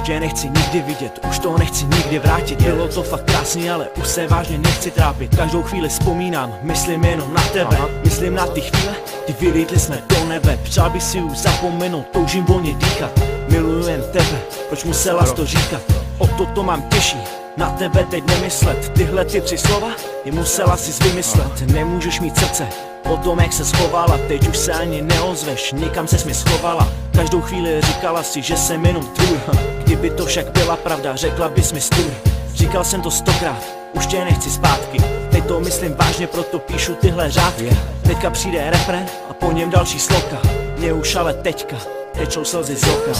tě nechci nikdy vidět, už to nechci nikdy vrátit. Bylo to fakt krásný, ale už se vážně nechci trápit. Každou chvíli vzpomínám, myslím jenom na tebe. Myslím na ty chvíle, kdy vylítli jsme do nebe. Přál bych si už zapomenout, toužím volně dýchat. Miluji jen tebe, proč musela jsi to říkat? O to mám těžší, na tebe teď nemyslet. Tyhle ty 3 slova je musela si vymyslet. Nemůžeš mít srdce o tom, jak se schovala. Teď už se ani neozveš, někam ses mi schovala. Každou chvíli říkala si, že jsem jenom tvůj. Kdyby to však byla pravda, řekla bys mi stůj. Říkal jsem to 100krát, už tě nechci zpátky. Teď to myslím vážně, proto píšu tyhle řádky. Teďka přijde refrén a po něm další sloka. Mě už ale teďka tečou slzy z oka.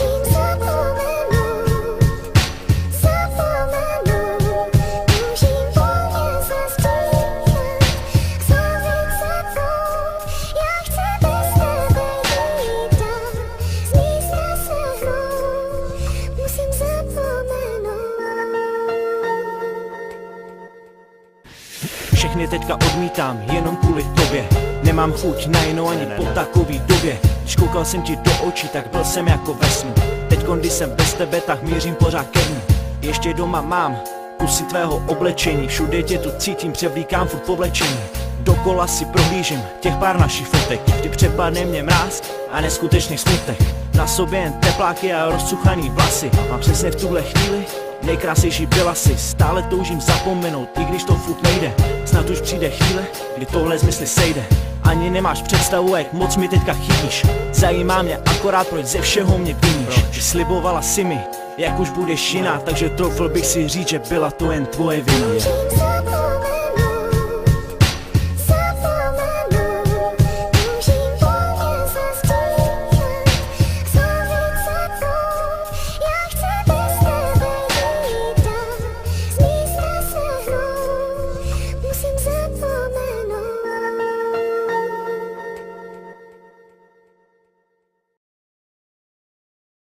Všechny teďka odmítám, jenom kvůli tobě. Nemám chuť na jinou ani po takový době. Když koukal jsem ti do očí, tak byl jsem jako ve snu. Teďkon, když jsem bez tebe, tak mířím pořád ke dnu. Ještě doma mám kusy tvého oblečení. Všude tě tu cítím, převlíkám furt povlečení. Dokola si prohlížím těch pár našich fotek, kdy přepadne mě mráz a neskutečný smutek. Na sobě jen tepláky a rozcuchaný vlasy. A přesně v tuhle chvíli nejkrásnější byla si. Stále toužím zapomenout, i když to furt nejde. Snad už přijde chvíle, kdy tohle z mysli sejde. Ani nemáš představu, jak moc mi teďka chybíš. Zajímá mě akorát, proč ze všeho mě viníš. Slibovala si mi, jak už budeš jiná, takže troufl bych si říct, že byla to jen tvoje vina.